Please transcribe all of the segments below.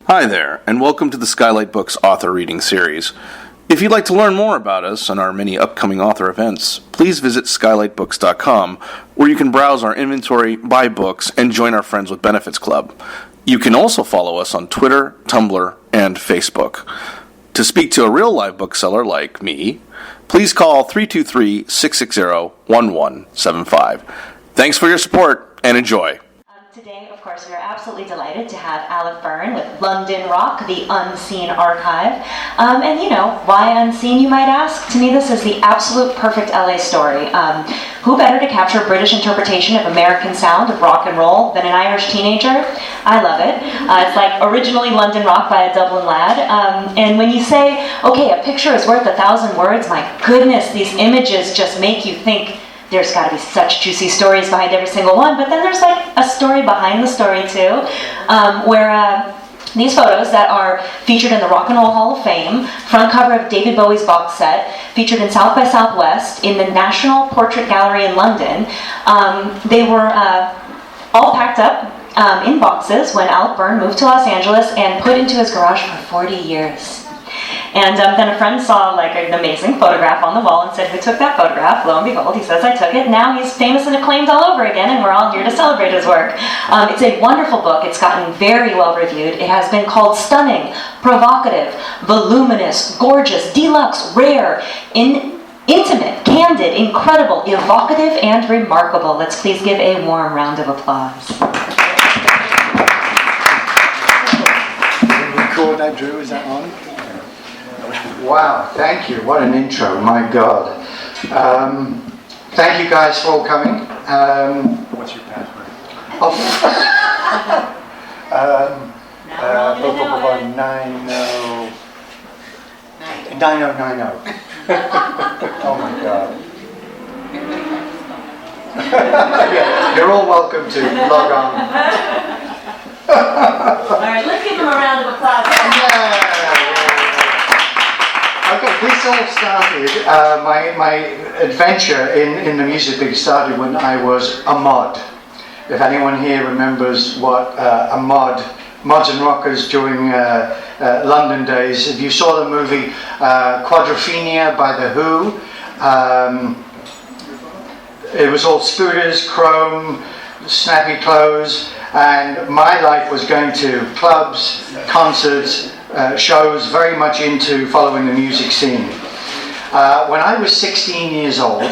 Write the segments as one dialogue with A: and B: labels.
A: Hi there, and welcome to the Skylight Books author reading series. If you'd like to learn more about us and our many upcoming author events, please visit skylightbooks.com, where you can browse our inventory, buy books, and join our Friends with Benefits Club. You can also follow us on Twitter, Tumblr, and Facebook. To speak to a real live bookseller like me, please call 323-660-1175. Thanks for your support, and enjoy.
B: Today, of course, we are absolutely delighted to have Alec Byrne with London Rock, the Unseen Archive. And you know, why unseen, you might ask? To me, this is the absolute perfect LA story. Who better to capture British interpretation of American sound of rock and roll than an Irish teenager? I love it. It's like originally London Rock by a Dublin lad. And when you say, okay, a picture is worth 1,000 words, my goodness, these images just make you think there's got to be such juicy stories behind every single one, but then there's like a story behind the story too, where these photos that are featured in the Rock and Roll Hall of Fame, front cover of David Bowie's box set, featured in South by Southwest in the National Portrait Gallery in London. They were all packed up in boxes when Alec Byrne moved to Los Angeles and put into his garage for 40 years. And then a friend saw like an amazing photograph on the wall and said, who took that photograph? Lo and behold, he says, I took it. Now he's famous and acclaimed all over again, and we're all here to celebrate his work. It's a wonderful book. It's gotten very well reviewed. It has been called stunning, provocative, voluminous, gorgeous, deluxe, rare, intimate, candid, incredible, evocative, and remarkable. Let's please give a warm round of applause.
C: Record that, Drew, is that on?
D: Wow, thank you. What an intro, my God. Thank you guys for all coming.
C: What's your password?
D: Oh. 9090. Oh my God. Yeah, you're all welcome to log on.
B: All right, let's give him a round of applause.
D: Yeah. Okay, this all started, my adventure in the music business started when I was a mod. If anyone here remembers what a mods and rockers during London days, if you saw the movie Quadrophenia by The Who, it was all scooters, chrome, snappy clothes, and my life was going to clubs, concerts, shows, very much into following the music scene. When I was 16 years old,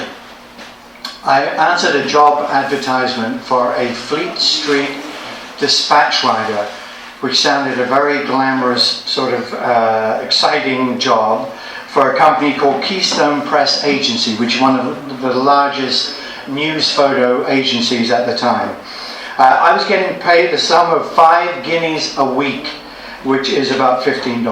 D: I answered a job advertisement for a Fleet Street dispatch rider, which sounded a very glamorous, sort of exciting job for a company called Keystone Press Agency, which is one of the largest news photo agencies at the time. I was getting paid the sum of 5 guineas a week, which is about $15.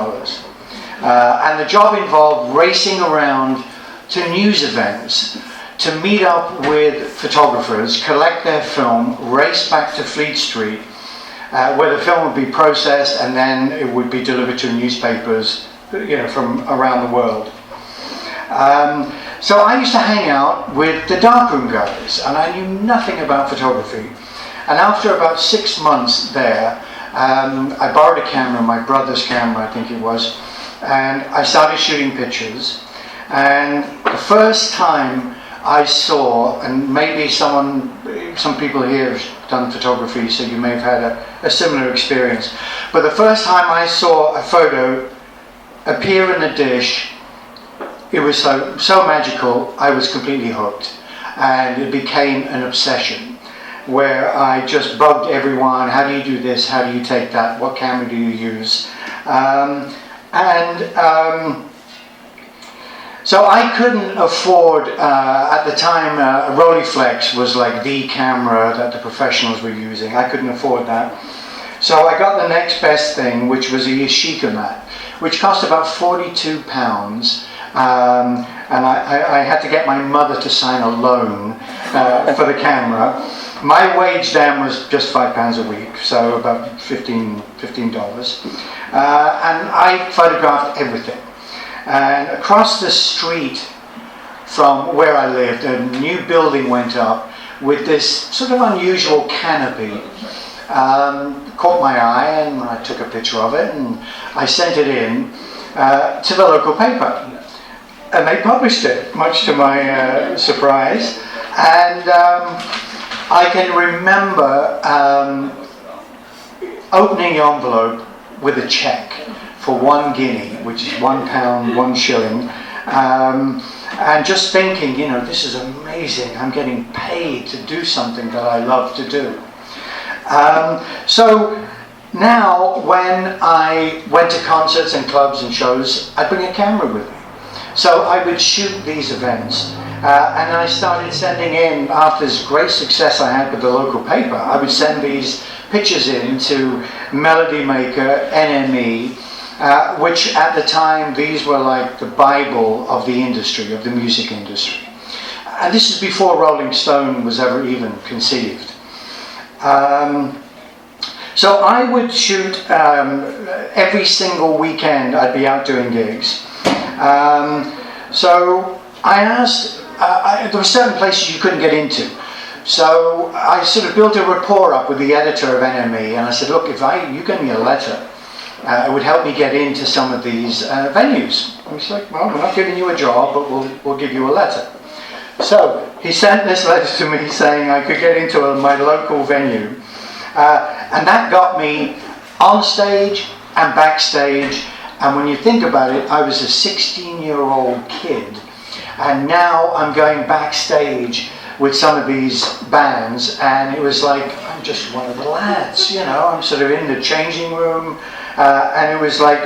D: And the job involved racing around to news events to meet up with photographers, collect their film, race back to Fleet Street, where the film would be processed and then it would be delivered to newspapers, from around the world. So I used to hang out with the darkroom guys, and I knew nothing about photography. And after about 6 months there, I borrowed a camera, my brother's camera I think it was, and I started shooting pictures. And the first time I saw, and maybe some people here have done photography, so you may have had a similar experience, but the first time I saw a photo appear in a dish, it was so magical, I was completely hooked, and it became an obsession, where I just bugged everyone, how do you do this, how do you take that, what camera do you use? So I couldn't afford, at the time, Rolleiflex was like the camera that the professionals were using. I couldn't afford that. So I got the next best thing, which was a Yashica mat, which cost about £42. And I had to get my mother to sign a loan for the camera. My wage then was just £5 a week, so about $15. And I photographed everything. And across the street from where I lived, a new building went up with this sort of unusual canopy, caught my eye, and I took a picture of it, and I sent it in to the local paper. And they published it, much to my surprise. And I can remember opening the envelope with a check for 1 guinea, which is £1, 1 shilling, and just thinking, this is amazing. I'm getting paid to do something that I love to do. So now, when I went to concerts and clubs and shows, I'd bring a camera with me. So I would shoot these events, and I started sending in, after this great success I had with the local paper, I would send these pictures in to Melody Maker, NME, which at the time, these were like the Bible of the industry, of the music industry. And this is before Rolling Stone was ever even conceived. So I would shoot every single weekend. I'd be out doing gigs. So I asked, there were certain places you couldn't get into. So I sort of built a rapport up with the editor of NME, and I said, look, if you give me a letter, it would help me get into some of these venues. And he's like, well, we're not giving you a job, but we'll give you a letter. So he sent this letter to me saying I could get into my local venue. And that got me on stage and backstage. And when you think about it, I was a 16-year-old kid. And now I'm going backstage with some of these bands. And it was like, I'm just one of the lads, I'm sort of in the changing room. And it was like,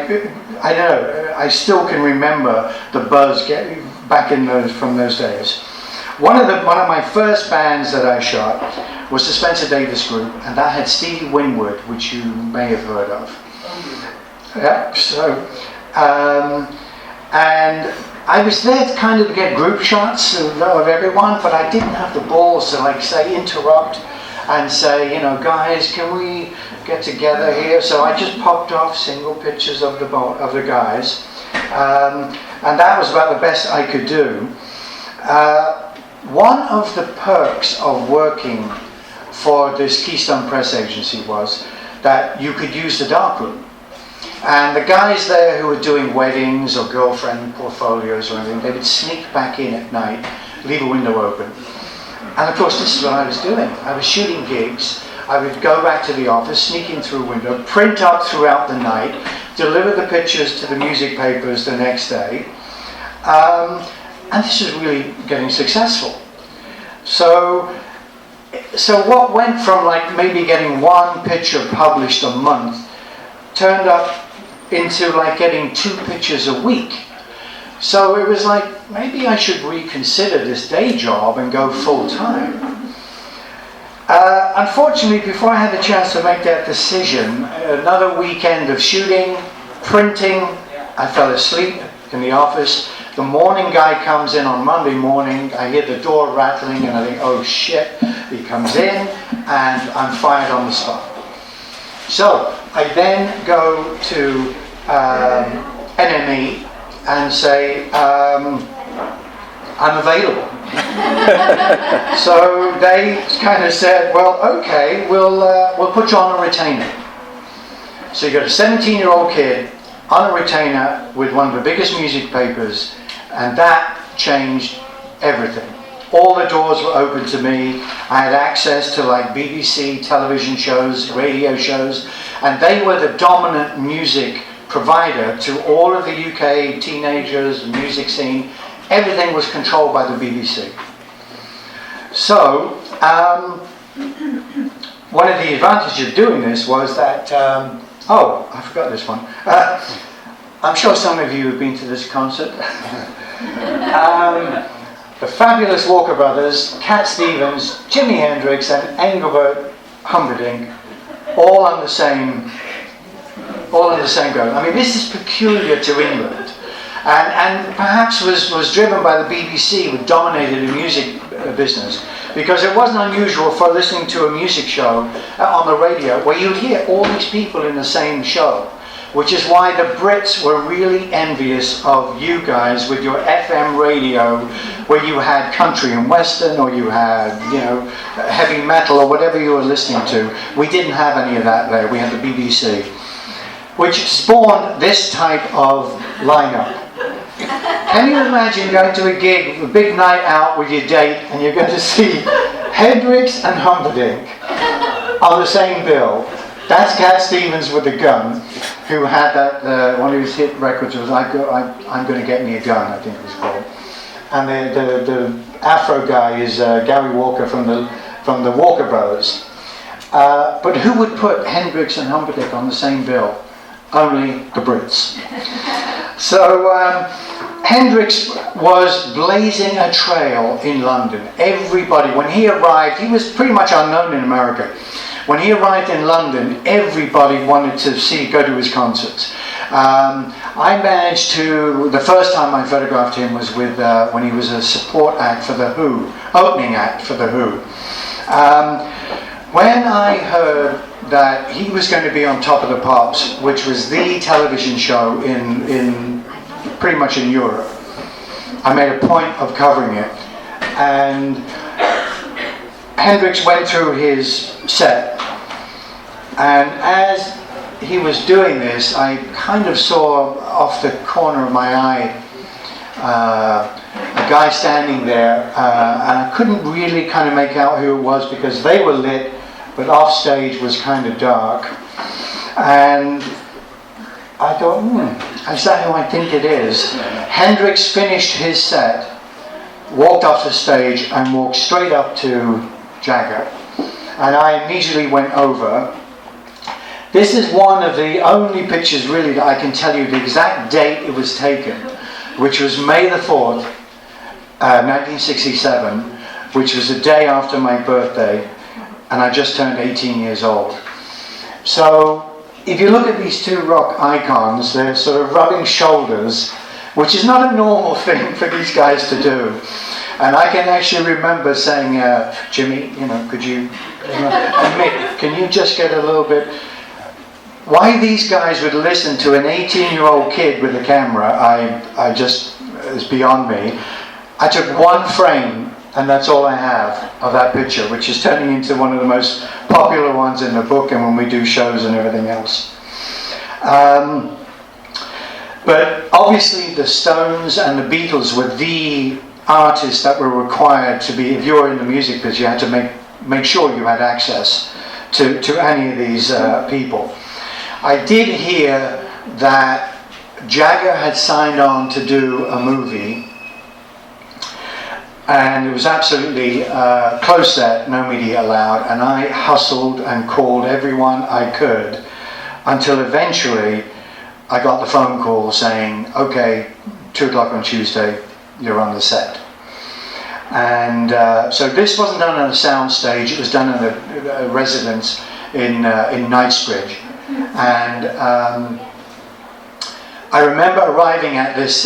D: I don't know, I still can remember the buzz getting back from those days. One of my first bands that I shot was the Spencer Davis Group, and that had Stevie Winwood, which you may have heard of. Yeah, so, and I was there to kind of get group shots of everyone, but I didn't have the balls to say interrupt and say, guys, can we get together here? So I just popped off single pictures of the guys, and that was about the best I could do. One of the perks of working for this Keystone Press agency was that you could use the darkroom. And the guys there who were doing weddings or girlfriend portfolios or anything, they would sneak back in at night, leave a window open. And of course, this is what I was doing. I was shooting gigs. I would go back to the office, sneak in through a window, print up throughout the night, deliver the pictures to the music papers the next day. And this was really getting successful. So what went from maybe getting 1 picture published a month turned up into getting 2 pictures a week. So it was maybe I should reconsider this day job and go full time. Unfortunately, before I had the chance to make that decision, another weekend of shooting, printing, I fell asleep in the office. The morning guy comes in on Monday morning, I hear the door rattling and I think, oh shit, he comes in and I'm fired on the spot. So I then go to NME and say, I'm available. So they kind of said, well, okay, we'll put you on a retainer. So you got a 17-year-old kid on a retainer with one of the biggest music papers, and that changed everything. All the doors were open to me. I had access to BBC television shows, radio shows, and they were the dominant music provider to all of the UK teenagers, the music scene. Everything was controlled by the BBC. So, one of the advantages of doing this was that, I forgot this one. I'm sure some of you have been to this concert. The fabulous Walker Brothers, Cat Stevens, Jimi Hendrix, and Engelbert Humperdinck, all on the same go. I mean, this is peculiar to England, and perhaps was driven by the BBC, which dominated the music business, because it wasn't unusual for listening to a music show on the radio where you'd hear all these people in the same show. which is why the Brits were really envious of you guys with your FM radio, where you had country and western, or you had, heavy metal, or whatever you were listening to. We didn't have any of that there. We had the BBC, which spawned this type of lineup. Can you imagine going to a gig, a big night out with your date, and you're going to see Hendrix and Humperdinck on the same bill? That's Cat Stevens with the gun, who had that, one of his hit records was I'm Going to Get Me a Gun, I think it was called. And the Afro guy is Gary Walker from the Walker Brothers. But who would put Hendrix and Humperdinck on the same bill? Only the Brits. So Hendrix was blazing a trail in London. Everybody, when he arrived, he was pretty much unknown in America. When he arrived in London, everybody wanted to go to his concerts. I managed to, the first time I photographed him was with when he was a support act for The Who, opening act for The Who. When I heard that he was going to be on Top of the Pops, which was the television show in pretty much in Europe, I made a point of covering it. And Hendrix went through his set, and as he was doing this, I kind of saw off the corner of my eye a guy standing there, and I couldn't really kind of make out who it was because they were lit, but off stage was kind of dark. And I thought, is that who I think it is? Hendrix finished his set, walked off the stage, and walked straight up to Jagger. And I immediately went over. This is one of the only pictures really that I can tell you the exact date it was taken, which was May the 4th, 1967, which was the day after my birthday, and I just turned 18 years old. So if you look at these two rock icons, they're sort of rubbing shoulders, which is not a normal thing for these guys to do. And I can actually remember saying, Jimmy, could you, and Mick, can you just get a little bit... Why these guys would listen to an 18-year-old kid with a camera, I just, is beyond me. I took one frame, and that's all I have of that picture, which is turning into one of the most popular ones in the book and when we do shows and everything else. But obviously the Stones and the Beatles were the artists that were required to be, if you were in the music business, you had to make sure you had access to any of these people. I did hear that Jagger had signed on to do a movie, and it was absolutely close set, no media allowed, and I hustled and called everyone I could until eventually I got the phone call saying, okay, 2 o'clock on Tuesday, you're on the set. And so this wasn't done on a sound stage, it was done in a residence in Knightsbridge. And I remember arriving at this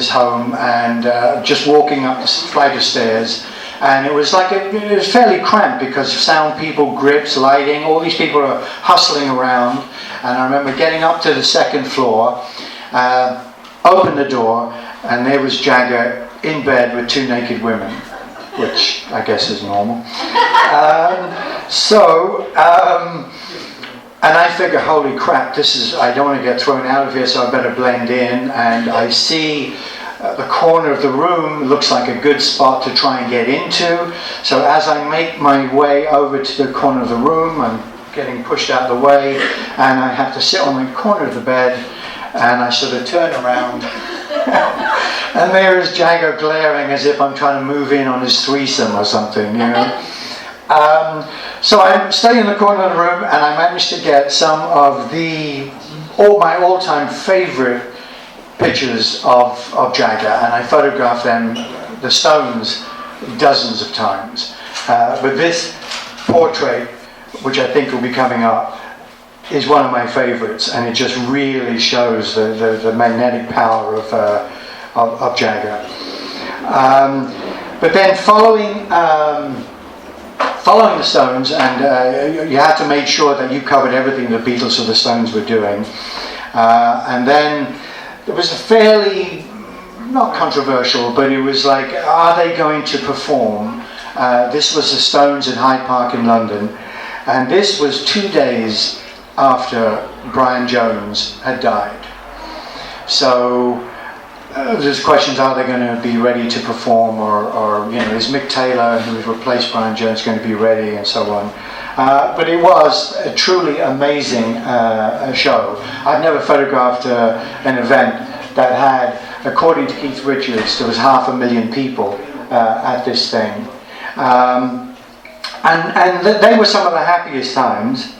D: home and just walking up the flight of stairs, and it was fairly cramped because of sound people, grips, lighting, all these people are hustling around. And I remember getting up to the second floor, opened the door, and there was Jagger in bed with 2 naked women, which I guess is normal. And I figure, holy crap, I don't want to get thrown out of here, so I better blend in. And I see the corner of the room looks like a good spot to try and get into. So as I make my way over to the corner of the room, I'm getting pushed out of the way, and I have to sit on the corner of the bed, and I sort of turn around. And there is Jagger glaring as if I'm trying to move in on his threesome or something, So I stay in the corner of the room, and I managed to get some of my all-time favorite pictures of Jagger, and I photographed them, the Stones, dozens of times. But this portrait, which I think will be coming up, is one of my favorites, and it just really shows the magnetic power of Jagger. But then following the Stones, and you had to make sure that you covered everything the Beatles or the Stones were doing. And then there was a fairly, not controversial, but it was like, are they going to perform? This was the Stones in Hyde Park in London, and this was 2 days after Brian Jones had died. So there's questions, are they going to be ready to perform, or is Mick Taylor, who's replaced Brian Jones, going to be ready, and so on. But it was a truly amazing show. I've never photographed an event that had, according to Keith Richards, there was 500,000 people at this thing. And they were some of the happiest times,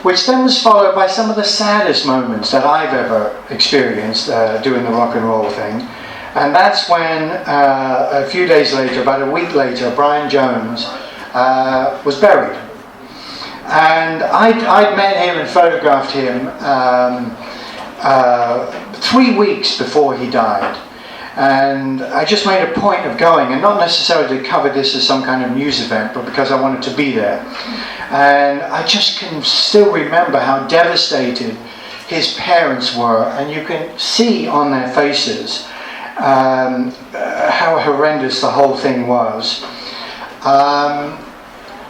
D: which then was followed by some of the saddest moments that I've ever experienced doing the rock and roll thing. And that's when a few days later, about a week later, Brian Jones was buried. And I'd met him and photographed him 3 weeks before he died. And I just made a point of going, and not necessarily to cover this as some kind of news event, but because I wanted to be there. And I just can still remember how devastated his parents were, and you can see on their faces how horrendous the whole thing was.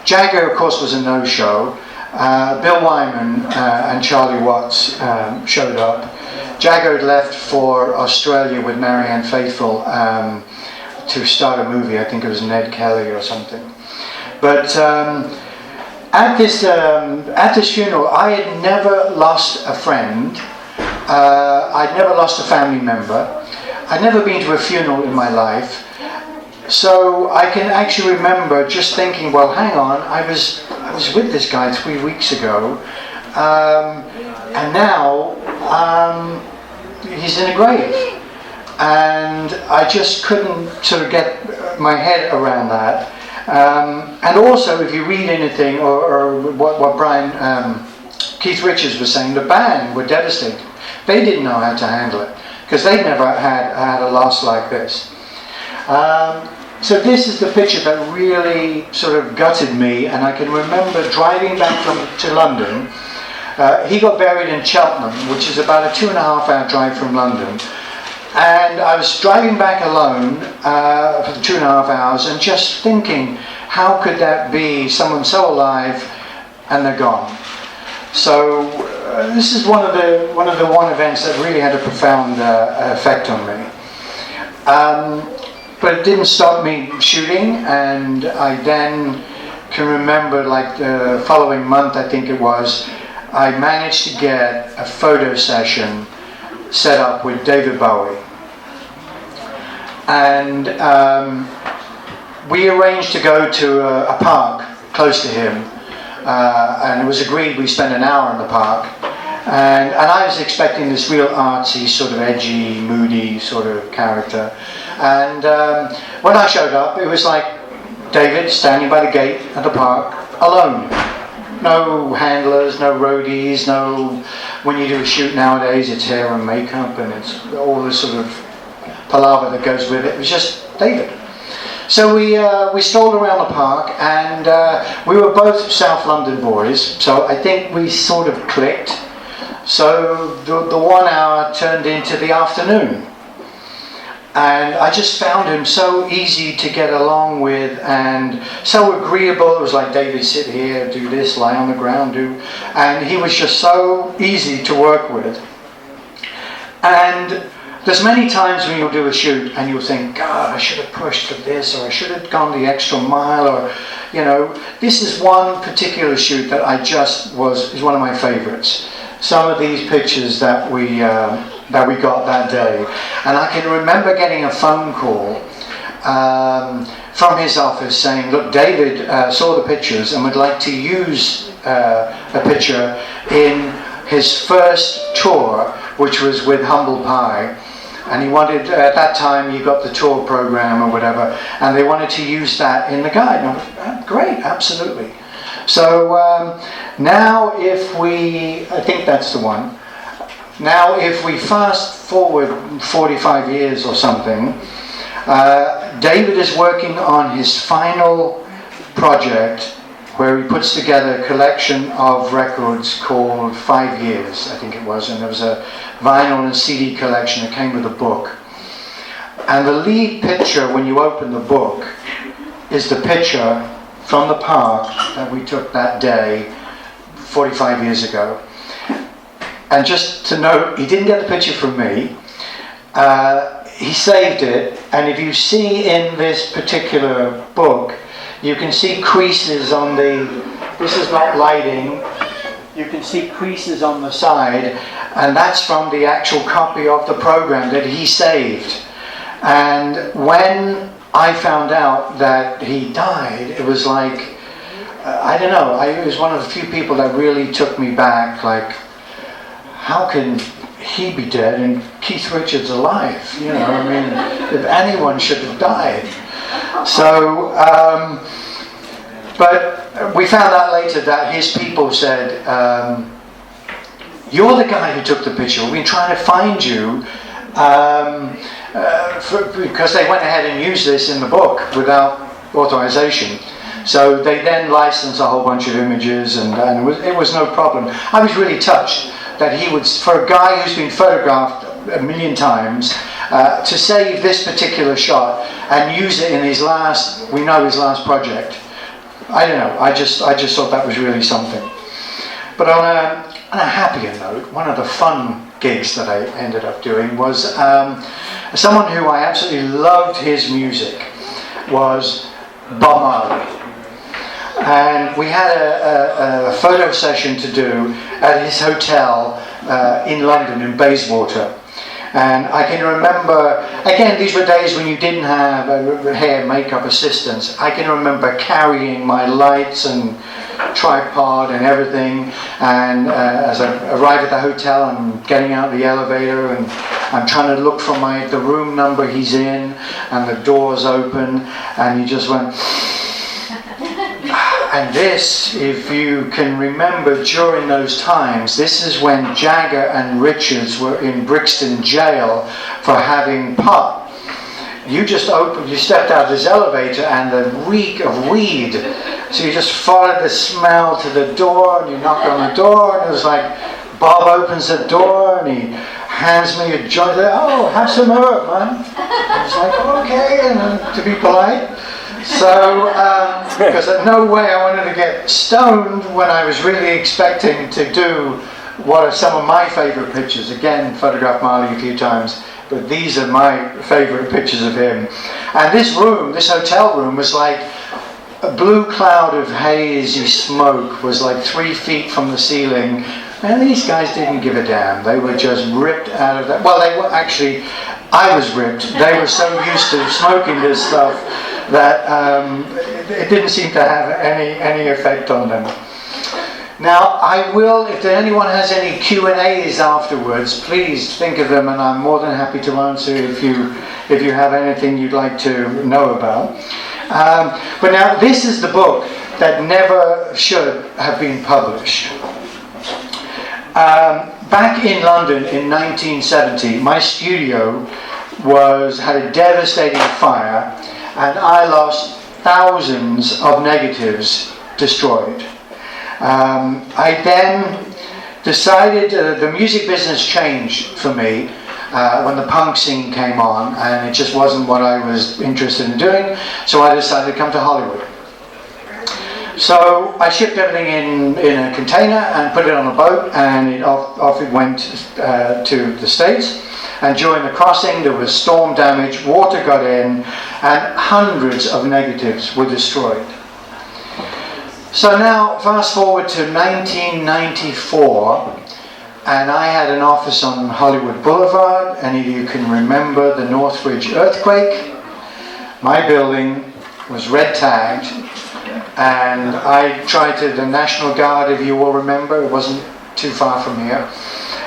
D: Jagger, of course, was a no-show. Bill Wyman and Charlie Watts showed up. Jagger had left for Australia with Marianne Faithfull to start a movie. I think it was Ned Kelly or something. But at this funeral, I had never lost a friend. I'd never lost a family member. I'd never been to a funeral in my life. So I can actually remember just thinking, well, hang on, I was with this guy 3 weeks ago, and now he's in a grave. And I just couldn't sort of get my head around that. And also, if you read anything, or what Keith Richards was saying, the band were devastated. They didn't know how to handle it, because they'd never had a loss like this. So this is the picture that really sort of gutted me, and I can remember driving back to London. He got buried in Cheltenham, which is about a 2.5-hour drive from London. And I was driving back alone for the 2.5 hours and just thinking, how could that be, someone so alive and they're gone? So this is one of the events that really had a profound effect on me. But it didn't stop me shooting, and I then can remember, like the following month, I think it was, I managed to get a photo session set up with David Bowie. And we arranged to go to a park close to him, and it was agreed we spend an hour in the park. And I was expecting this real artsy, sort of edgy, moody sort of character. And when I showed up, it was like David standing by the gate at the park, alone. No handlers, no roadies, no... When you do a shoot nowadays, it's hair and makeup, and it's all this sort of palaver that goes with it. It was just David. So we strolled around the park, and we were both South London boys, so I think we sort of clicked. So the 1 hour turned into the afternoon. And I just found him so easy to get along with and so agreeable. It was like, David, sit here, do this, lie on the ground, do... And he was just so easy to work with. And there's many times when you'll do a shoot and you'll think, God, I should have pushed for this, or I should have gone the extra mile, or, you know, this is one particular shoot that is one of my favorites. Some of these pictures that we got that day, and I can remember getting a phone call from his office saying, look, David saw the pictures and would like to use a picture in his first tour, which was with Humble Pie, and he wanted, at that time you got the tour program or whatever, and they wanted to use that in the guide. And I went, great, absolutely. So now I think that's the one. Now if we fast forward 45 years or something, David is working on his final project where he puts together a collection of records called 5 Years, I think it was, and there was a vinyl and CD collection that came with a book. And the lead picture, when you open the book, is the picture from the park that we took that day 45 years ago. And just to note, he didn't get the picture from me. He saved it, and if you see in this particular book, you can see creases on this is not lighting, you can see creases on the side, and that's from the actual copy of the program that he saved. And when I found out that he died, it was like, I don't know, it was one of the few people that really took me back, like, how can he be dead and Keith Richards alive? You know, I mean, if anyone should have died. So, but we found out later that his people said, you're the guy who took the picture. We've been trying to find you because they went ahead and used this in the book without authorization. So they then licensed a whole bunch of images, and it was no problem. I was really touched that he would, for a guy who's been photographed a million times, to save this particular shot and use it in his last project. I don't know, I just thought that was really something. But on a happier note, one of the fun gigs that I ended up doing was someone who I absolutely loved his music was Bob Marley. And we had a photo session to do at his hotel in London, in Bayswater. And I can remember, again, these were days when you didn't have hair, makeup assistants. I can remember carrying my lights and tripod and everything. And as I arrived at the hotel, I'm getting out the elevator and I'm trying to look for the room number he's in, and the door's open, and he just went... And this, if you can remember during those times, this is when Jagger and Richards were in Brixton jail for having pot. You stepped out of this elevator and the reek of weed. So you just followed the smell to the door, and you knock on the door, and it was like, Bob opens the door and he hands me a joint. Oh, have some herb, man. I was like, okay, and to be polite. So, because in no way I wanted to get stoned when I was really expecting to do what are some of my favourite pictures. Again, photographed Marley a few times, but these are my favourite pictures of him. And this hotel room was like a blue cloud of hazy smoke, was like 3 feet from the ceiling. And these guys didn't give a damn. They were just ripped out of that. Well, they were actually, I was ripped. They were so used to smoking this stuff that it didn't seem to have any effect on them. Now, I will, if anyone has any Q&As afterwards, please think of them, and I'm more than happy to answer if you have anything you'd like to know about. But now, this is the book that never should have been published. Back in London in 1970, my studio had a devastating fire, and I lost thousands of negatives destroyed. I then decided the music business changed for me when the punk scene came on, and it just wasn't what I was interested in doing, so I decided to come to Hollywood. So I shipped everything in a container and put it on a boat, and off it went to the States. And during the crossing there was storm damage, water got in, and hundreds of negatives were destroyed. So now fast forward to 1994, and I had an office on Hollywood Boulevard. Any of you can remember the Northridge earthquake? My building was red tagged, and I tried to, the National Guard, if you all remember, it wasn't too far from here.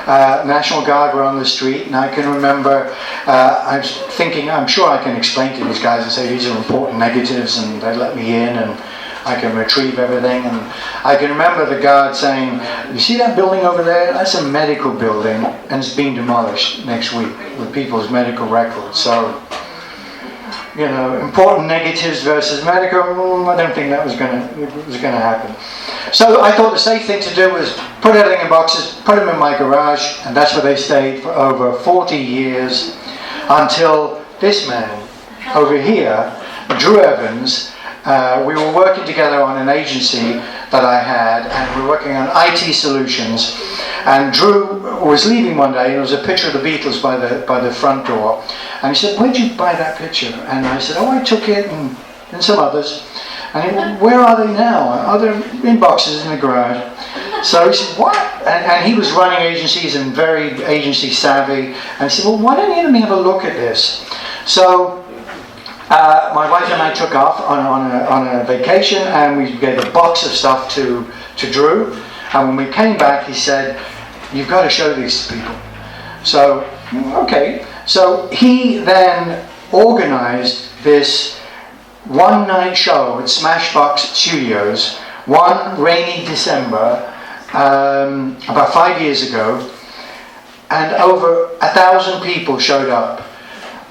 D: National Guard were on the street, and I can remember, I was thinking, I'm sure I can explain to these guys and say these are important negatives, and they let me in, and I can retrieve everything. And I can remember the guard saying, you see that building over there? That's a medical building, and it's being demolished next week with people's medical records. So, important negatives versus medical. I don't think that was going to happen. So I thought the safe thing to do was put everything in boxes, put them in my garage, and that's where they stayed for over 40 years until this man over here, Drew Evans. We were working together on an agency that I had, and we were working on IT solutions. And Drew was leaving one day, and there was a picture of the Beatles by the front door. And he said, "Where'd you buy that picture?" And I said, "Oh, I took it and some others." And he went, "Where are they now?" "Oh, they're in boxes in the garage." So he said, "What?" And he was running agencies and very agency savvy. And he said, "Well, why don't you let me have a look at this?" So my wife and I took off on a vacation, and we gave a box of stuff to Drew. And when we came back, he said, "You've got to show these to people." So, okay. So he then organized this one-night show at Smashbox Studios, one rainy December, about 5 years ago, and over 1,000 people showed up.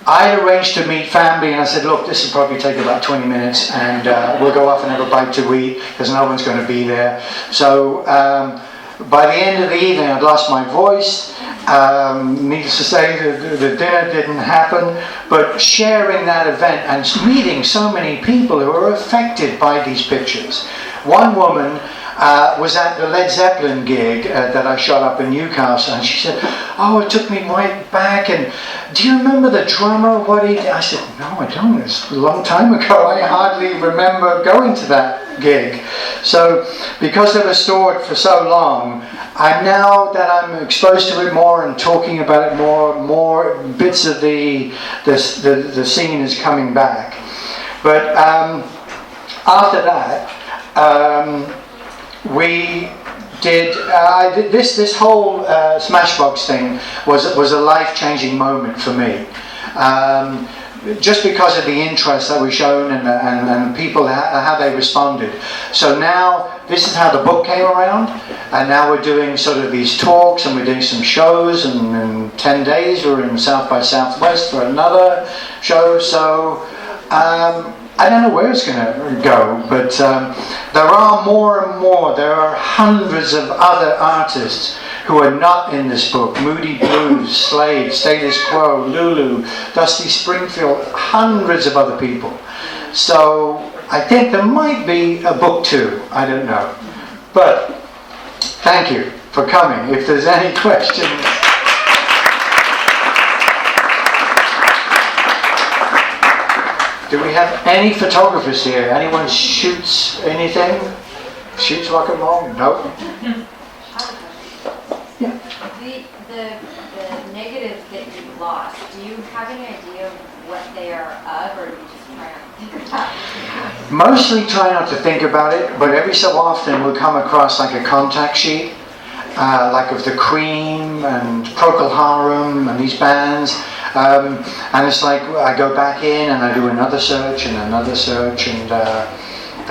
D: I arranged to meet family, and I said, "Look, this will probably take about 20 minutes, and we'll go off and have a bite to eat, because no one's going to be there." So by the end of the evening, I'd lost my voice. Needless to say, the dinner didn't happen, but sharing that event and meeting so many people who were affected by these pictures. One woman was at the Led Zeppelin gig that I shot up in Newcastle, and she said, "Oh, it took me right back, and do you remember the drummer, what he did?" I said, "No, I don't. It's a long time ago. I hardly remember going to that gig." So because they were stored for so long, now that I'm exposed to it more and talking about it more bits of the scene is coming back. But after that, we did this whole Smashbox thing was a life-changing moment for me. Just because of the interest that was shown and people, how they responded. So now, this is how the book came around, and now we're doing sort of these talks, and we're doing some shows, and in 10 days we're in South by Southwest for another show. So I don't know where it's going to go, but there are more and more. There are hundreds of other artists who are not in this book. Moody Blues, Slade, Status Quo, Lulu, Dusty Springfield, hundreds of other people. So I think there might be a book too. I don't know. But thank you for coming. If there's any questions. Do we have any photographers here? Anyone shoots anything? Shoots rock and roll? No? Yeah.
E: The negatives that you lost, do you have any idea of what they are of, or do you just try not to think about it?
D: Mostly try not to think about it, but every so often we'll come across like a contact sheet, like of the Cream and Procol Harum and these bands. And it's like I go back in and I do another search, and they're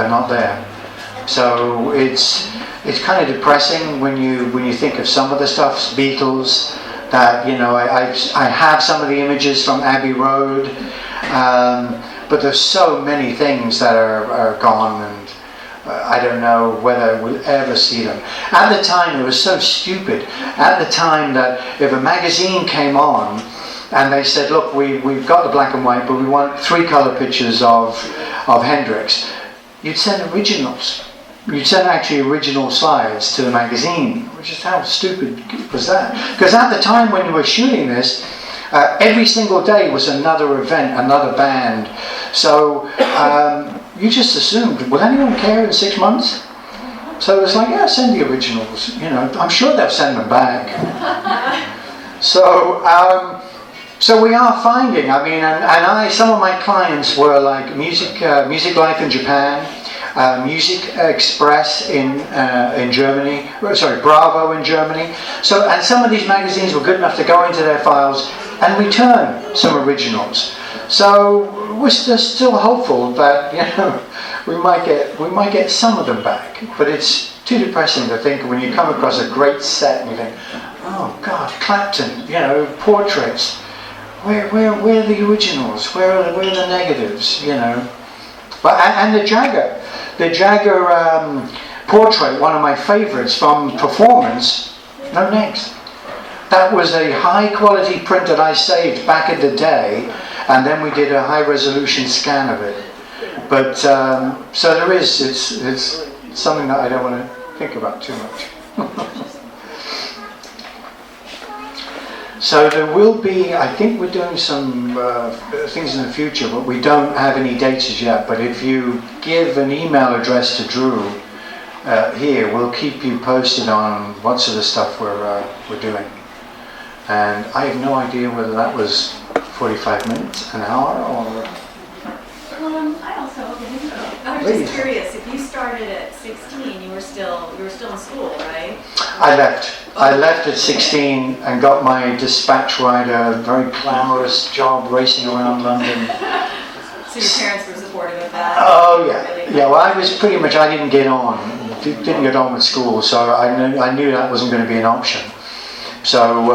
D: not there. So it's kind of depressing when you think of some of the stuff, Beatles, that I have some of the images from Abbey Road, but there's so many things that are gone, and I don't know whether we'll ever see them. At the time, it was so stupid. At the time, that if a magazine came on and they said, "Look, we've got the black and white, but we want 3-color pictures of Hendrix," you'd send originals. You'd send actually original slides to the magazine, which is how stupid was that? Because at the time when you were shooting this, every single day was another event, another band. So you just assumed, will anyone care in 6 months? So it was like, yeah, send the originals. I'm sure they'll send them back. So we are finding. I mean, and some of my clients were like Music Life in Japan, Music Express in Germany. Sorry, Bravo in Germany. So, and some of these magazines were good enough to go into their files and return some originals. So we're still hopeful that we might get some of them back. But it's too depressing to think when you come across a great set and you think, oh God, Clapton, portraits. where are the originals? Where are the negatives? You know. But and the Jagger portrait, one of my favourites from performance. No next. That was a high quality print that I saved back in the day, and then we did a high resolution scan of it. But so there is. It's something that I don't want to think about too much. So there will be, I think we're doing some things in the future, but we don't have any dates yet. But if you give an email address to Drew here, we'll keep you posted on what sort of stuff we're doing. And I have no idea whether that was 45 minutes, an hour, or...
E: I also I was
D: Please.
E: just curious. If you started at 16, you were still in school, right?
D: I left at 16 and got my dispatch rider, very glamorous job racing around London.
E: So your parents were supportive of that?
D: Oh yeah, yeah. Well, I was pretty much. I didn't get on with school, so I knew that wasn't going to be an option. So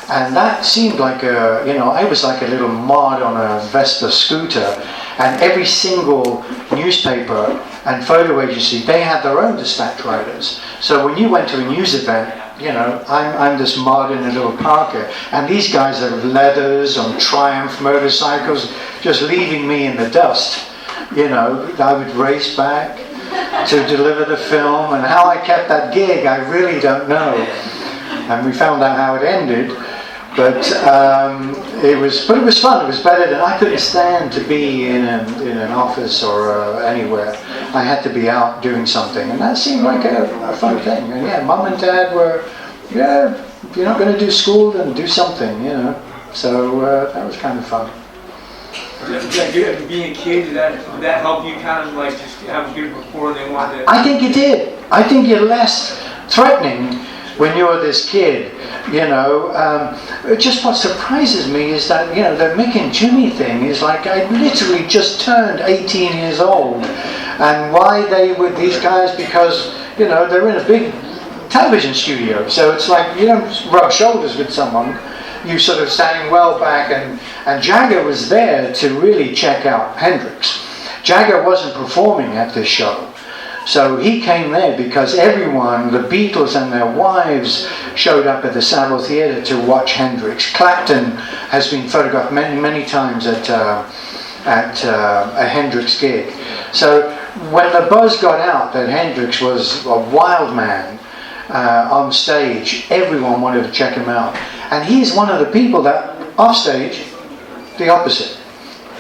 D: and that seemed like I was like a little mod on a Vespa scooter, and every single newspaper and photo agency, they had their own dispatch riders. So when you went to a news event, I'm this mod in a little parker, and these guys are leathers on Triumph motorcycles, just leaving me in the dust. I would race back to deliver the film, and how I kept that gig, I really don't know. And we found out how it ended, but it was fun. It was better than I couldn't stand to be in an office or anywhere. I had to be out doing something, and that seemed like a fun thing. And yeah, Mum and Dad were, if you're not going to do school, then do something, So that was kind of fun.
F: Being a kid, did that help you kind of like just have a good rapport? They wanted to...
D: I think it did. I think you're less threatening when you're this kid, just what surprises me is that, the Mick and Jimmy thing is like, I literally just turned 18 years old. And why they were these guys? Because, they're in a big television studio. So it's like, you don't rub shoulders with someone. You sort of standing well back. And Jagger was there to really check out Hendrix. Jagger wasn't performing at this show. So he came there because everyone, the Beatles and their wives, showed up at the Savile Theatre to watch Hendrix. Clapton has been photographed many, many times at a Hendrix gig. So when the buzz got out that Hendrix was a wild man on stage, everyone wanted to check him out. And he's one of the people that, off stage, the opposite.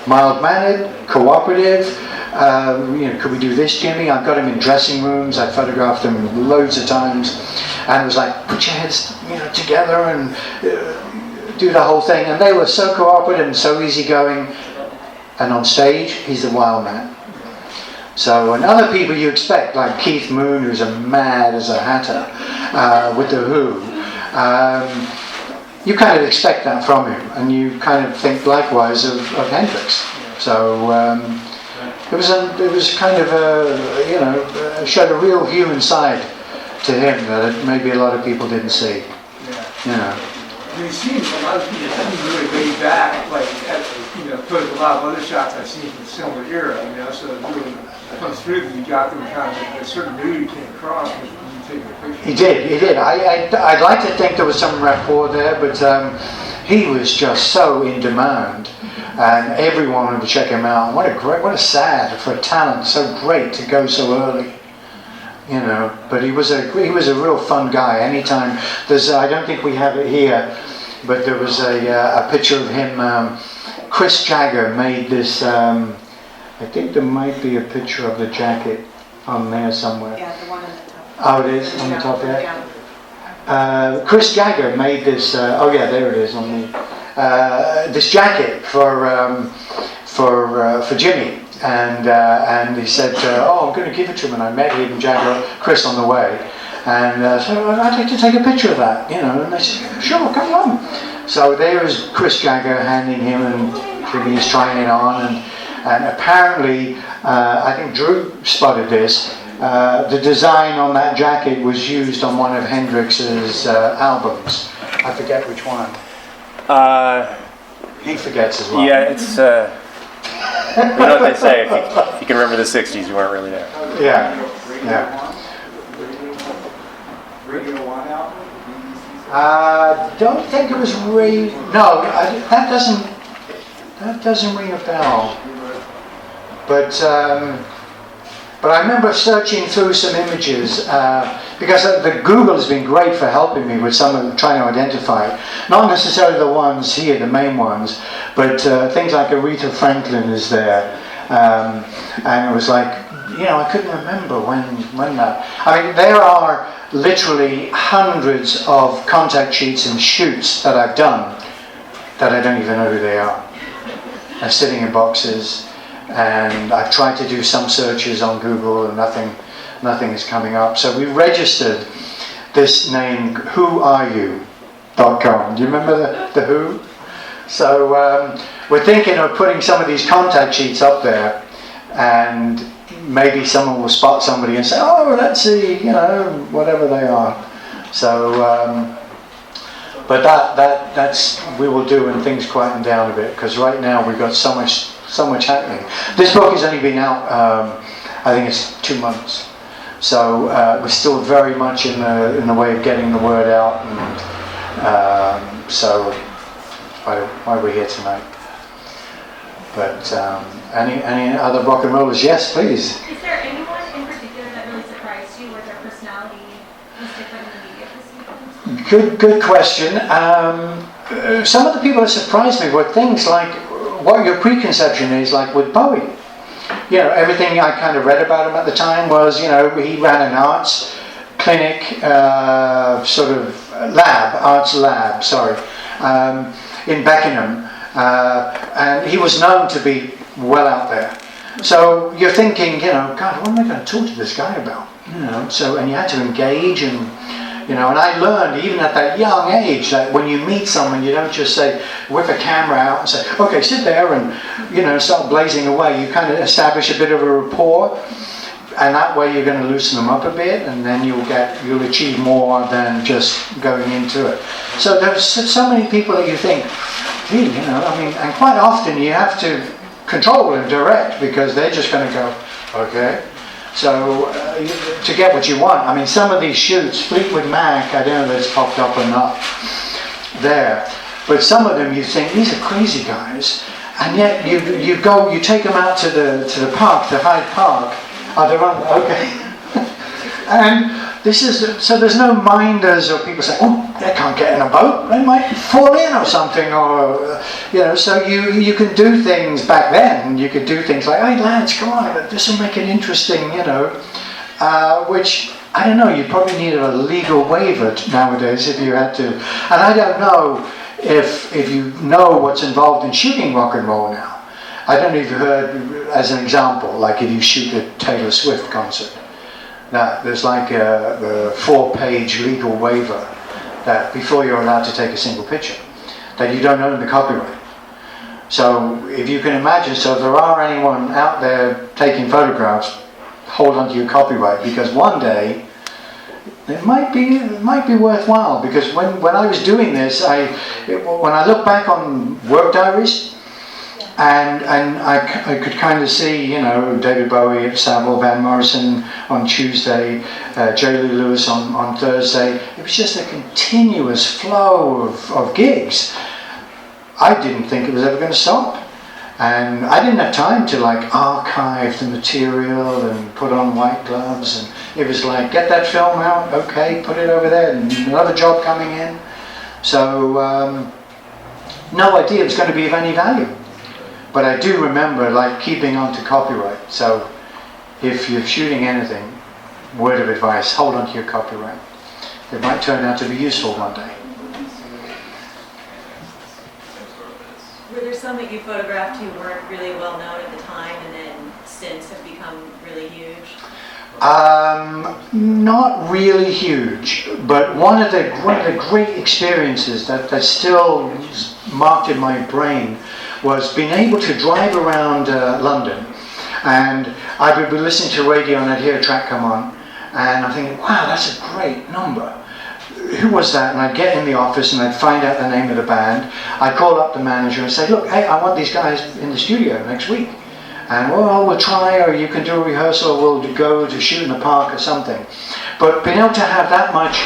D: Mild-mannered, cooperative. Could we do this, Jimmy? I've got him in dressing rooms. I photographed him loads of times, and it was like, put your heads, together and do the whole thing. And they were so cooperative and so easygoing. And on stage, he's the wild man. So, and other people you expect, like Keith Moon, who's mad as a hatter with the Who. You kind of expect that from him, and you kind of think likewise of Hendrix. So. It was kind of showed a real human side to him that maybe a lot of people didn't see.
F: It seems a lot of people really way back, like towards a lot of other shots I've seen from a similar era. So it really comes through that you got them kind of a certain mood came across when you take a picture.
D: He did. I'd like to think there was some rapport there, but he was just so in demand. And everyone wanted to check him out. What a sad for a talent, so great to go so early, But he was a real fun guy. Anytime I don't think we have it here, but there was a picture of him. Chris Jagger made this. I think there might be a picture of the jacket on there somewhere.
B: Yeah, the one on the top.
D: Oh, it is on the top there. Chris Jagger made this. There it is on the. This jacket for Jimmy, and he said, I'm going to give it to him. And I met him, Chris, on the way, and so I'd like to take a picture of that, And they said, sure, come on. So there was Chris Jagger handing him, and Jimmy's trying it on, and apparently, I think Drew spotted this. The design on that jacket was used on one of Hendrix's albums. I forget which one. He forgets as well.
G: Yeah, it's, you know what they say, if you can remember the 60s, you weren't really there.
D: Yeah.
F: Radio 1 album?
D: Don't think it was No, that doesn't ring a bell. But I remember searching through some images because the Google has been great for helping me with some of trying to identify it. Not necessarily the ones here, the main ones, but things like Aretha Franklin is there, and it was like, I couldn't remember when that. I mean, there are literally hundreds of contact sheets and shoots that I've done that I don't even know who they are. They're sitting in boxes. And I've tried to do some searches on Google and nothing is coming up. So we registered this name, whoareyou.com. Do you remember the Who? So we're thinking of putting some of these contact sheets up there, and maybe someone will spot somebody and say, oh, let's see, whatever they are. So, but that's we will do when things quieten down a bit, because right now we've got so much happening. This book has only been out, I think it's 2 months. So we're still very much in the way of getting the word out, and so why we're here tonight. But any other rock and rollers? Yes, please.
E: Is there anyone in particular that really surprised you, where their personality was different in the media this?
D: Good question. Some of the people that surprised me were things like what your preconception is, like with Bowie. Everything I kind of read about him at the time was, he ran an arts clinic, sort of arts lab, in Beckenham. And he was known to be well out there. So you're thinking, God, what am I going to talk to this guy about? And you had to engage and I learned even at that young age that when you meet someone, you don't just say, whip a camera out and say, okay, sit there and, start blazing away. You kind of establish a bit of a rapport, and that way you're going to loosen them up a bit, and then you'll achieve more than just going into it. So there's so many people that you think, gee, and quite often you have to control and direct, because they're just going to go, okay. So to get what you want, some of these shoots, Fleetwood Mac, I don't know if it's popped up or not there, but some of them you think, these are crazy guys, and yet you take them out to the park, to Hyde Park, okay, and so there's no minders or people say, oh, they can't get in a boat, they might fall in or something, or so you can do things back then. You could do things like, hey lads, come on, this will make it interesting, which I don't know. You probably needed a legal waiver nowadays if you had to, and I don't know if you know what's involved in shooting rock and roll now. I don't know if you heard, as an example, like if you shoot a Taylor Swift concert. Now, there's like a 4-page legal waiver that before you're allowed to take a single picture, that you don't own the copyright. So if you can imagine, so if there are anyone out there taking photographs, hold on to your copyright, because one day it might be worthwhile. Because when I was doing this, when I look back on work diaries, and I could kind of see, David Bowie at Savile, Van Morrison on Tuesday, Jerry Lee Lewis on Thursday. It was just a continuous flow of gigs. I didn't think it was ever going to stop. And I didn't have time to archive the material and put on white gloves. And it was like, get that film out, okay, put it over there, and another job coming in. So no idea it was going to be of any value. But I do remember keeping on to copyright. So if you're shooting anything, word of advice, hold on to your copyright. It might turn out to be useful one day.
H: Were there some that you photographed who weren't really well known at the time and then since have become really huge?
D: Not really huge, but one of the great experiences that still marked in my brain was being able to drive around London, and I would be listening to radio and I'd hear a track come on, and I'm thinking, wow, that's a great number. who was that? And I'd get in the office and I'd find out the name of the band. I'd call up the manager and say, look, hey, I want these guys in the studio next week. And, well, we'll try, or you can do a rehearsal, or we'll go to shoot in the park or something. But being able to have that much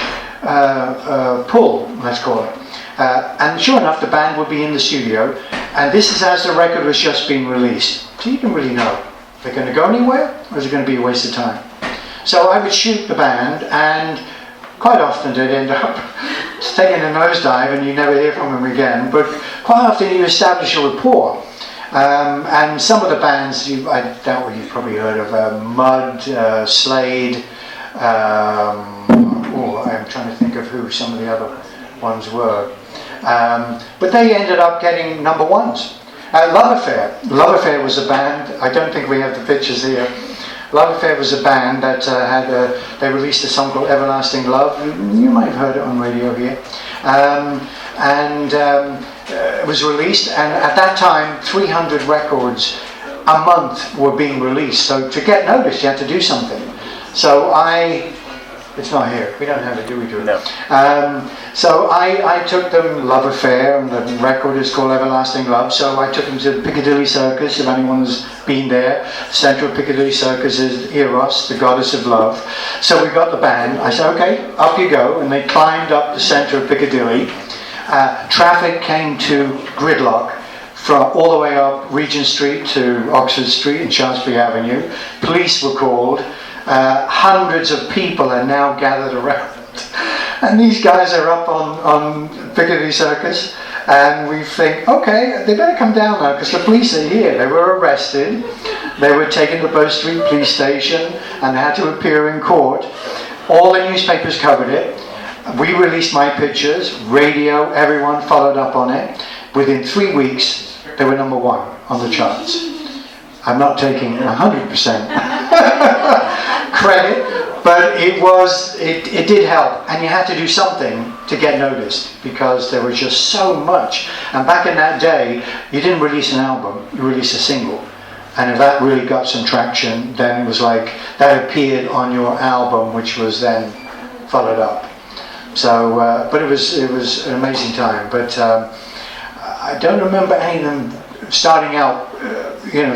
D: pull, let's call it. And sure enough, the band would be in the studio, and this is as the record was just being released. So you didn't really know. They're going to go anywhere, or is it going to be a waste of time? So I would shoot the band, and quite often they'd end up taking a nosedive, and you never hear from them again. But quite often you establish a rapport. And some of the bands, I doubt you've probably heard of, Mud, Slade, I'm trying to think of who some of the other ones were. But they ended up getting number ones. Love Affair was a band, I don't think we have the pictures here. Love Affair was a band that they released a song called Everlasting Love. You might have heard it on radio here. It was released, and at that time 300 records a month were being released. So to get noticed you had to do something. So it's not here, we don't have it, do we?
G: No.
D: So I took them, Love Affair, and the record is called Everlasting Love. So I took them to Piccadilly Circus, if anyone's been there. The centre of Piccadilly Circus is Eros, the goddess of love. So we got the band, I said, okay, up you go, and they climbed up the centre of Piccadilly. Traffic came to gridlock from all the way up Regent Street to Oxford Street and Shaftesbury Avenue. Police were called. Hundreds of people are now gathered around. And these guys are up on Piccadilly Circus, and we think, okay, they better come down now because the police are here. They were arrested. They were taken to Bow Street Police Station and had to appear in court. All the newspapers covered it. We released my pictures, radio, everyone followed up on it. Within 3 weeks, they were number one on the charts. I'm not taking 100% credit, but it did help. And you had to do something to get noticed because there was just so much. And back in that day, you didn't release an album, you released a single. And if that really got some traction, then it was like that appeared on your album, which was then followed up. So, but it was an amazing time. But I don't remember any of them starting out,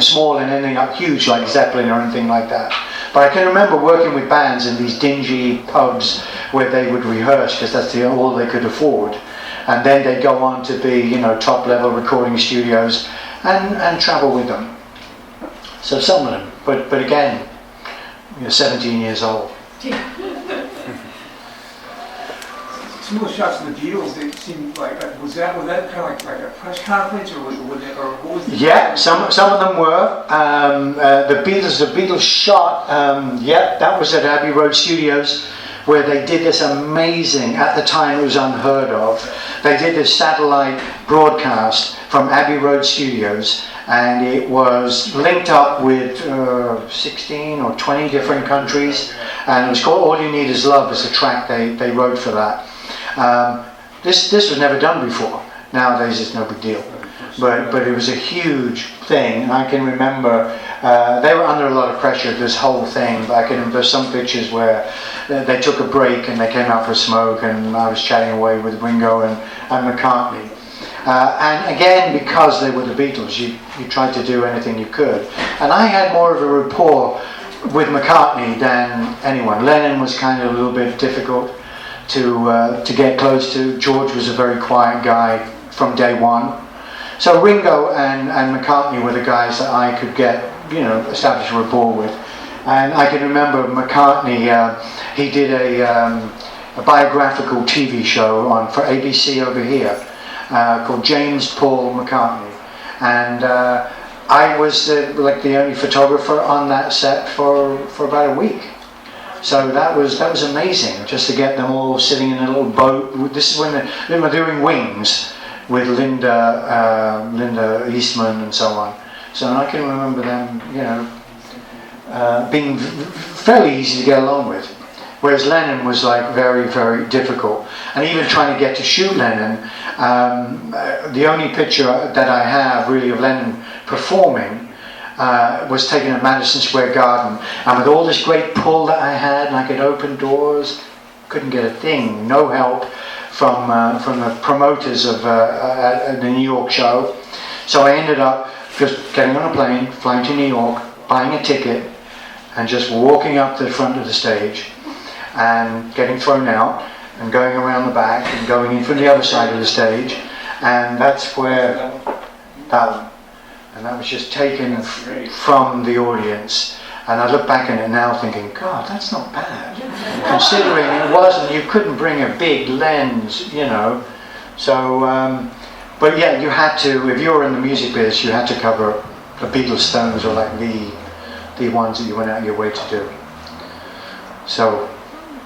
D: small and ending up huge like Zeppelin or anything like that. But I can remember working with bands in these dingy pubs where they would rehearse because that's all they could afford, and then they'd go on to be, top level recording studios and travel with them. So some of them, but again, 17 years old.
F: Some of the shots of the Beatles, they seemed like, was that kind of like a press conference, or what was the? Yeah,
D: some of them were. The Beatles shot. That was at Abbey Road Studios, where they did this amazing. At the time, it was unheard of. They did this satellite broadcast from Abbey Road Studios, and it was linked up with 16 or 20 different countries, and it was called "All You Need Is Love" as the track they wrote for that. This was never done before. Nowadays it's no big deal, but it was a huge thing. And I can remember they were under a lot of pressure, this whole thing. There's some pictures where they took a break and they came out for a smoke, and I was chatting away with Ringo and McCartney. And again, because they were the Beatles, you tried to do anything you could. And I had more of a rapport with McCartney than anyone. Lennon was kind of a little bit difficult to get close to. George was a very quiet guy from day one. So Ringo and McCartney were the guys that I could establish a rapport with. And I can remember McCartney, he did a biographical TV show for ABC over here called James Paul McCartney. And I was the only photographer on that set for about a week. So that was amazing, just to get them all sitting in a little boat. This is when they were doing Wings with Linda Eastman and so on. So I can remember them, being fairly easy to get along with. Whereas Lennon was very, very difficult. And even trying to get to shoot Lennon, the only picture that I have really of Lennon performing was taken at Madison Square Garden, and with all this great pull that I had, and I could open doors, couldn't get a thing, no help from the promoters of the New York show. So I ended up just getting on a plane, flying to New York, buying a ticket, and just walking up to the front of the stage and getting thrown out and going around the back and going in from the other side of the stage. And that's where that one. And that was just taken from the audience. And I look back at it now thinking, God, that's not bad. Considering it wasn't, you couldn't bring a big lens, you know. So, but yeah, you had to, if you were in the music biz, you had to cover the Beatles, Stones, or like the ones that you went out of your way to do. So,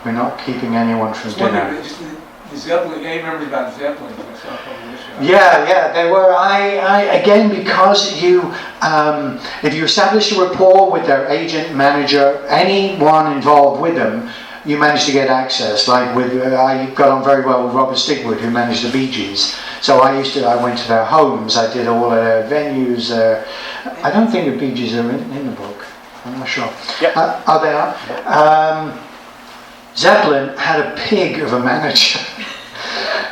D: we're not keeping anyone from dinner.
F: The Zeppelin, any memories about Zeppelin?
D: Yeah, they were. I again, because you, if you establish a rapport with their agent, manager, anyone involved with them, you managed to get access. Like with, I got on very well with Robert Stigwood, who managed the Bee Gees. So I went to their homes. I did all of their venues. I don't think the Bee Gees are in the book. I'm not sure.
G: Yep.
D: Oh, they are. Zeppelin had a pig of a manager.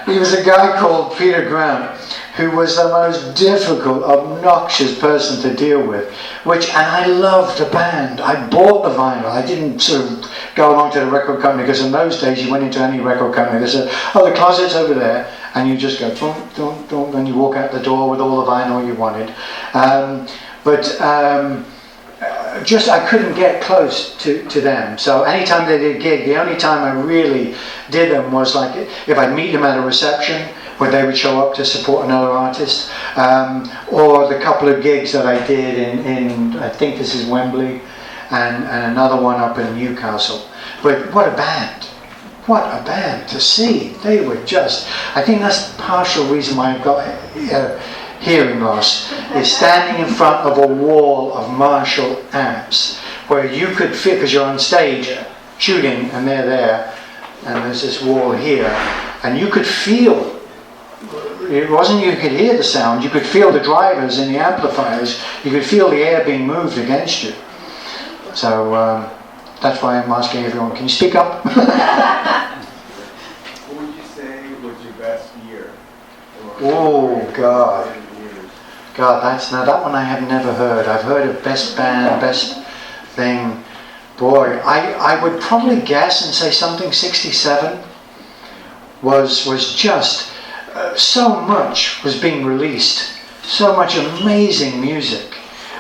D: He was a guy called Peter Grant, who was the most difficult, obnoxious person to deal with. And I loved the band. I bought the vinyl. I didn't sort of go along to the record company, because in those days you went into any record company, they said, oh, the closet's over there, and you just go, boom, boom, boom, and you walk out the door with all the vinyl you wanted. I couldn't get close to them. So anytime they did a gig, the only time I really did them was like if I'd meet them at a reception where they would show up to support another artist, or the couple of gigs that I did in I think this is Wembley, and another one up in Newcastle. But what a band! What a band to see! They were just, I think that's the partial reason why I've got hearing loss, is standing in front of a wall of Marshall amps where you could feel, because you're on stage shooting and they're there, and there's this wall here, and you could feel, it wasn't you could hear the sound, you could feel the drivers in the amplifiers, you could feel the air being moved against you. So that's why I'm asking everyone, can you speak up?
I: What would you say was your best year?
D: Oh, God. Now that one I have never heard. I've heard of best band, best thing. Boy, I would probably guess and say something 67 was just so much was being released, so much amazing music.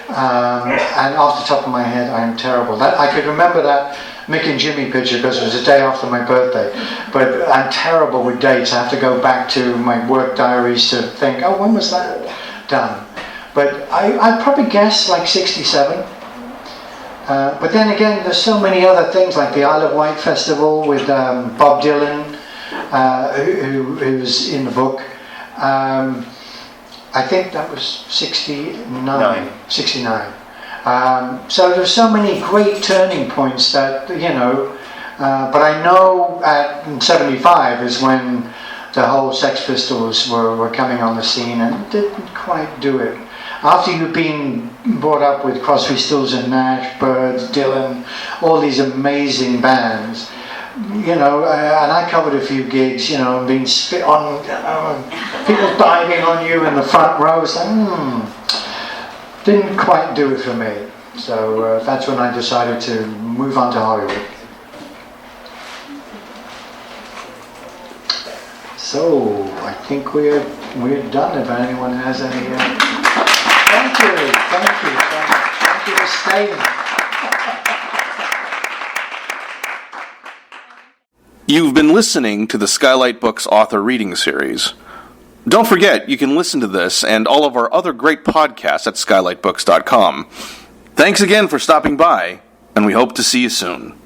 D: And off the top of my head, I am terrible. I could remember that Mick and Jimmy picture because it was the day after my birthday. But I'm terrible with dates. I have to go back to my work diaries to think, oh, when was that done? But I'd probably guess like 67. But then again, there's so many other things like the Isle of Wight Festival with Bob Dylan, who's in the book. I think that was 69. So there's so many great turning points that, but I know at 75 is when the whole Sex Pistols were coming on the scene and didn't quite do it. After you've been brought up with Crosby, Stills and Nash, Byrds, Dylan, all these amazing bands, and I covered a few gigs, and being spit on, people diving on you in the front row, didn't quite do it for me. So that's when I decided to move on to Hollywood. So I think we're done. If anyone has any, thank you for staying.
A: You've been listening to the Skylight Books author reading series. Don't forget, you can listen to this and all of our other great podcasts at skylightbooks.com. Thanks again for stopping by, and we hope to see you soon.